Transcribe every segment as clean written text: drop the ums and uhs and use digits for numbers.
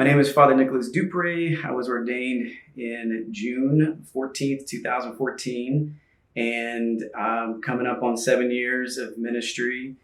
My name is Father Nicholas Dupres. I was ordained in June 14th, 2014, and I'm coming up on 7 years of ministry.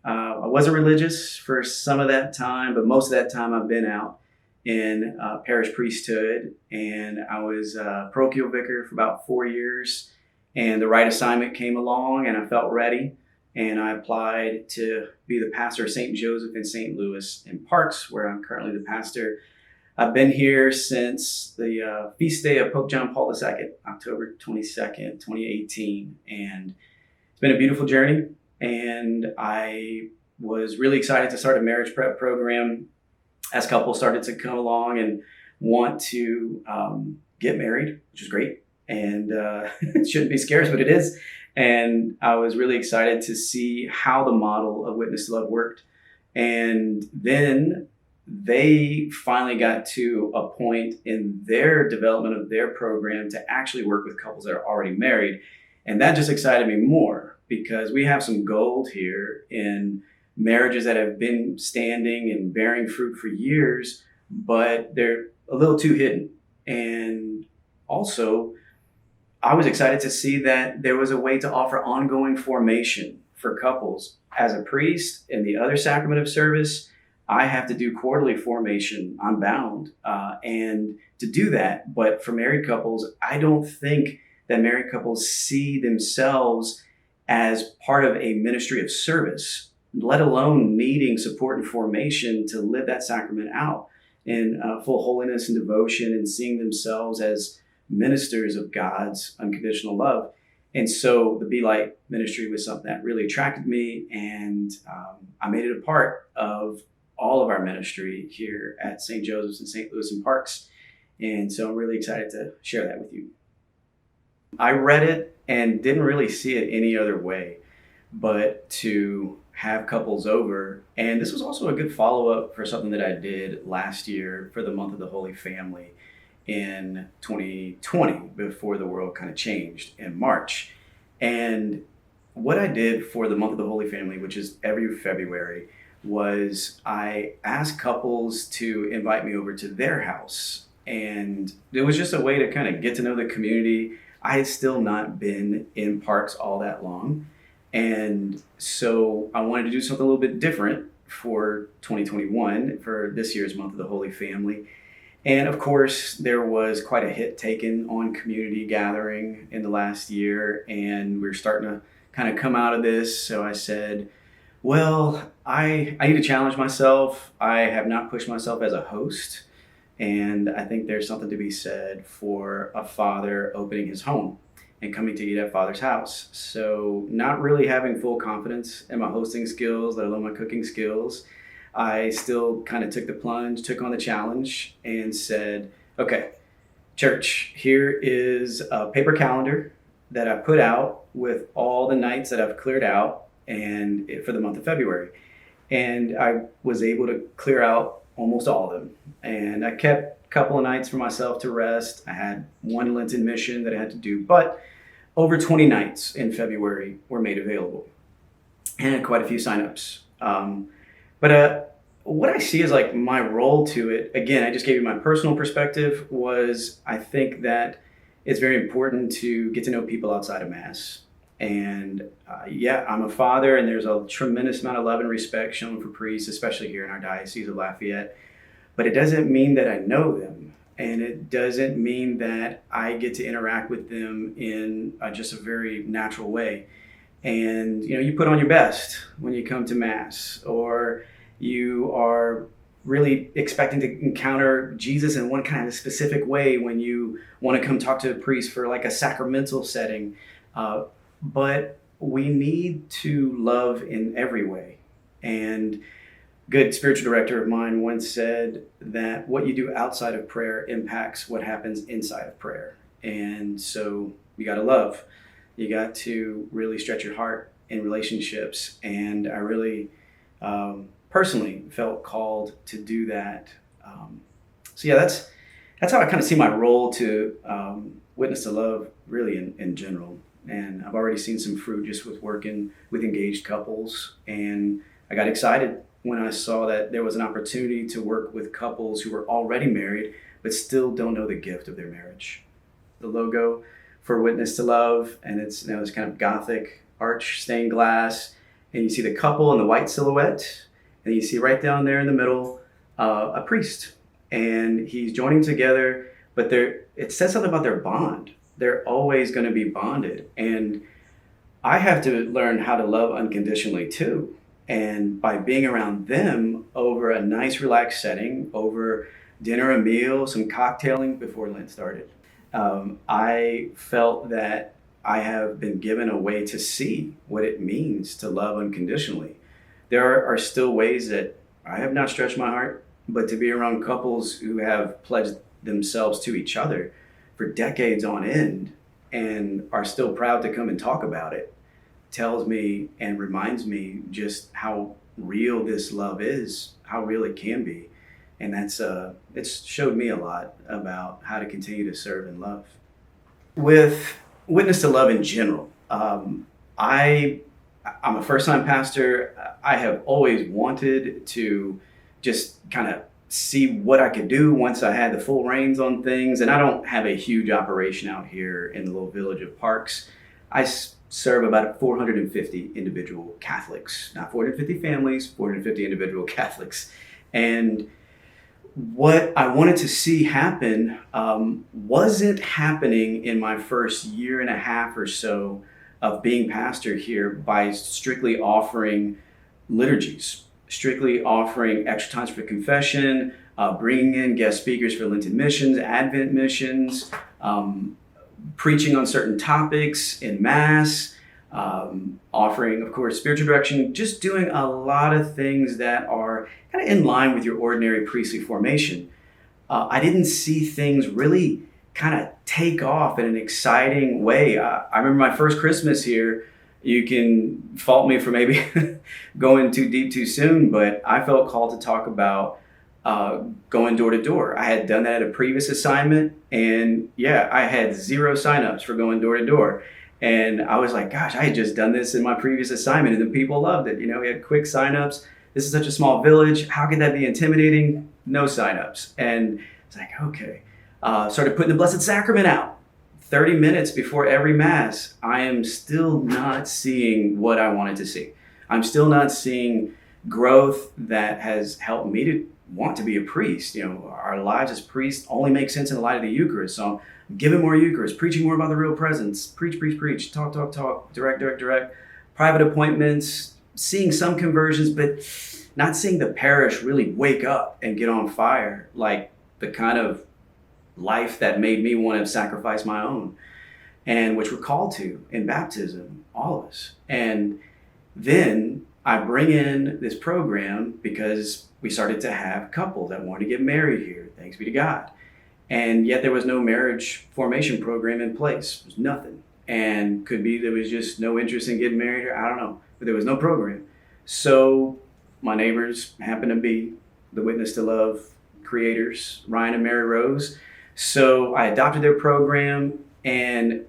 I wasn't religious for some of that time, but most of that time I've been out in parish priesthood, and I was parochial vicar for about 4 years, and the right assignment came along, and I felt ready, and I applied to be the pastor of St. Joseph in St. Louis in Parks, where I'm currently the pastor. I've been here since the feast day of Pope John Paul II, October 22nd, 2018, and it's been a beautiful journey, and I was really excited to start a marriage prep program as couples started to come along and want to get married, which is great. And it shouldn't be scarce, but it is. And I was really excited to see how the model of Witness to Love worked. And then they finally got to a point in their development of their program to actually work with couples that are already married. And that just excited me more because we have some gold here in marriages that have been standing and bearing fruit for years, but they're a little too hidden. And also, I was excited to see that there was a way to offer ongoing formation for couples. As a priest in the other sacrament of service, I have to do quarterly formation. I'm bound. And to do that, but for married couples, I don't think that married couples see themselves as part of a ministry of service, let alone needing support and formation to live that sacrament out in full holiness and devotion and seeing themselves as ministers of God's unconditional love. And so the Be Light ministry was something that really attracted me, and I made it a part of all of our ministry here at St. Joseph's in St. Louis and Parks. And so I'm really excited to share that with you. I read it and didn't really see it any other way but to have couples over. And this was also a good follow-up for something that I did last year for the month of the Holy Family in 2020 before the world kind of changed in March. And what I did for the month of the Holy Family, which is every February, was I asked couples to invite me over to their house. And it was just a way to kind of get to know the community. I had still not been in Parks all that long. And so I wanted to do something a little bit different for 2021, for this year's month of the Holy Family. And of course, there was quite a hit taken on community gathering in the last year, and we're starting to kind of come out of this. So I said, well, I need to challenge myself. I have not pushed myself as a host, and I think there's something to be said for a father opening his home and coming to eat at Father's house. So not really having full confidence in my hosting skills, let alone my cooking skills, I still kind of took the plunge, took on the challenge, and said, okay, church, here is a paper calendar that I put out with all the nights that I've cleared out and for the month of February. And I was able to clear out almost all of them. And I kept a couple of nights for myself to rest. I had one Lenten mission that I had to do, but over 20 nights in February were made available and quite a few signups. But what I see as like my role to it, again, I just gave you my personal perspective, was I think that it's very important to get to know people outside of Mass. And I'm a father, and there's a tremendous amount of love and respect shown for priests, especially here in our Diocese of Lafayette. But it doesn't mean that I know them. And it doesn't mean that I get to interact with them in just a very natural way. And, you put on your best when you come to Mass, or you are really expecting to encounter Jesus in one kind of specific way when you want to come talk to a priest for like a sacramental setting. But we need to love in every way. And good spiritual director of mine once said that what you do outside of prayer impacts what happens inside of prayer. And so you got to love. You got to really stretch your heart in relationships. And I really personally felt called to do that. That's how I kind of see my role to Witness to Love really in general. And I've already seen some fruit just with working with engaged couples. And I got excited when I saw that there was an opportunity to work with couples who were already married but still don't know the gift of their marriage. The logo for Witness to Love, and it's, you know, this kind of gothic arch stained glass, and you see the couple in the white silhouette, and you see right down there in the middle a priest, and he's joining together, but it says something about their bond. They're always going to be bonded, and I have to learn how to love unconditionally too. And by being around them over a nice, relaxed setting, over dinner, a meal, some cocktailing before Lent started, I felt that I have been given a way to see what it means to love unconditionally. There are still ways that I have not stretched my heart, but to be around couples who have pledged themselves to each other for decades on end and are still proud to come and talk about it tells me and reminds me just how real this love is, how real it can be. And it's showed me a lot about how to continue to serve and love. With Witness to Love in general, I'm a first-time pastor. I have always wanted to just kind of see what I could do once I had the full reins on things. And I don't have a huge operation out here in the little village of Parks. I serve about 450 individual Catholics, not 450 families, 450 individual Catholics. And what I wanted to see happen wasn't happening in my first year and a half or so of being pastor here by strictly offering liturgies, strictly offering extra times for confession, bringing in guest speakers for Lenten missions, Advent missions, preaching on certain topics in Mass, offering, of course, spiritual direction, just doing a lot of things that are kind of in line with your ordinary priestly formation. I didn't see things really kind of take off in an exciting way. I remember my first Christmas here. You can fault me for maybe going too deep too soon, but I felt called to talk about going door to door. I had done that at a previous assignment, and yeah, I had 0 signups for going door to door. And I was like, gosh, I had just done this in my previous assignment, and the people loved it. You know, we had quick signups. This is such a small village. How could that be intimidating? No signups. And it's like, okay. Started putting the Blessed Sacrament out. 30 minutes before every Mass. I am still not seeing what I wanted to see. I'm still not seeing growth that has helped me to want to be a priest. You know, our lives as priests only make sense in the light of the Eucharist. So I'm giving more Eucharist, preaching more about the real presence, preach, talk, direct, private appointments, seeing some conversions, but not seeing the parish really wake up and get on fire like the kind of life that made me want to sacrifice my own, and which we're called to in baptism, all of us. And then I bring in this program because we started to have couples that wanted to get married here, thanks be to God. And yet there was no marriage formation program in place. There's nothing. And could be there was just no interest in getting married, or I don't know, but there was no program. So my neighbors happened to be the Witness to Love creators, Ryan and Mary Rose. So I adopted their program, and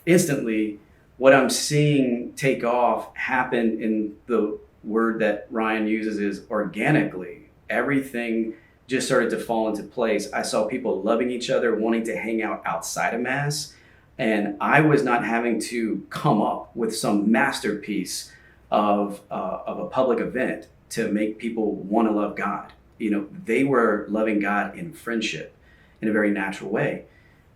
instantly what I'm seeing take off happened in the word that Ryan uses is organically. Everything just started to fall into place. I saw people loving each other, wanting to hang out outside of Mass, and I was not having to come up with some masterpiece of a public event to make people want to love God. You know, they were loving God in friendship in a very natural way.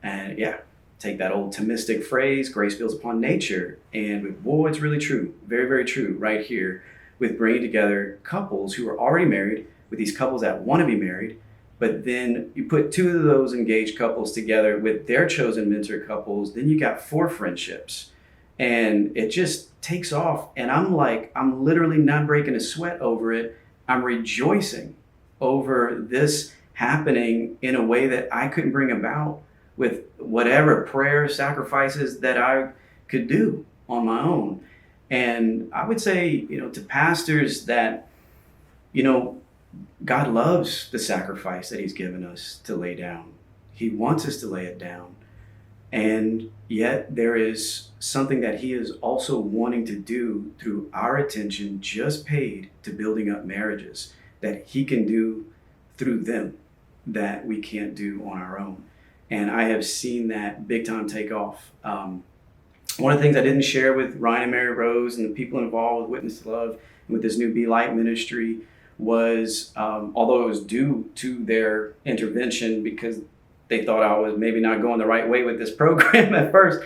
And yeah, take that old Thomistic phrase, grace builds upon nature. And boy, it's really true, very, very true right here with bringing together couples who are already married with these couples that want to be married. But then you put 2 of those engaged couples together with their chosen mentor couples, then you got 4 friendships. And it just takes off. And I'm literally not breaking a sweat over it. I'm rejoicing over this happening in a way that I couldn't bring about with whatever prayer sacrifices that I could do on my own. And I would say, you know, to pastors that, you know, God loves the sacrifice that he's given us to lay down. He wants us to lay it down. And yet there is something that he is also wanting to do through our attention just paid to building up marriages that he can do through them that we can't do on our own. And I have seen that big time take off. One of the things I didn't share with Ryan and Mary Rose and the people involved with Witness to Love and with this new Be Light ministry was, although it was due to their intervention because they thought I was maybe not going the right way with this program at first,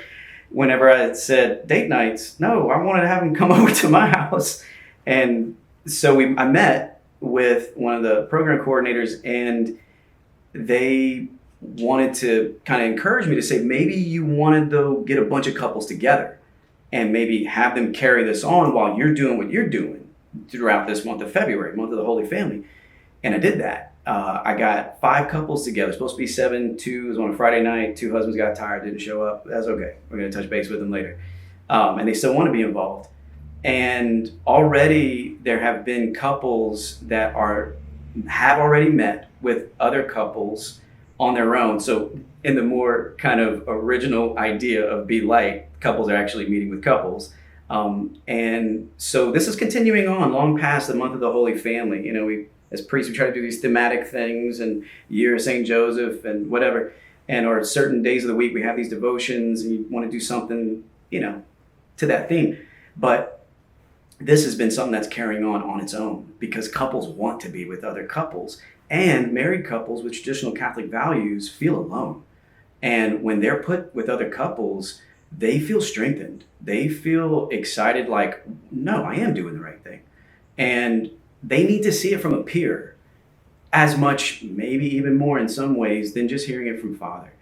whenever I said date nights, no, I wanted to have them come over to my house. And so I met with one of the program coordinators, and they wanted to kind of encourage me to say, maybe you want to though get a bunch of couples together and maybe have them carry this on while you're doing what you're doing throughout this month of February, month of the Holy Family. And I did that. I got 5 couples together. Supposed to be 7. 2 was on a Friday night. 2 husbands got tired, didn't show up. That's okay. We're going to touch base with them later. And they still want to be involved. And already there have been couples that have already met with other couples on their own. So in the more kind of original idea of Be Light, couples are actually meeting with couples. And so this is continuing on long past the month of the Holy Family. You know, we as priests, we try to do these thematic things and year of St. Joseph and whatever. And or certain days of the week, we have these devotions and you want to do something, you know, to that theme. But this has been something that's carrying on its own because couples want to be with other couples, and married couples with traditional Catholic values feel alone. And when they're put with other couples, they feel strengthened. They feel excited, like, no, I am doing the right thing. And they need to see it from a peer as much, maybe even more in some ways, than just hearing it from Father.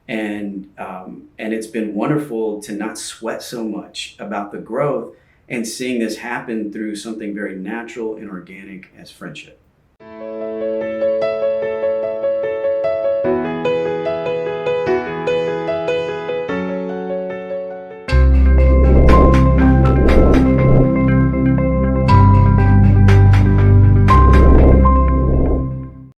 And it's been wonderful to not sweat so much about the growth and seeing this happen through something very natural and organic as friendship.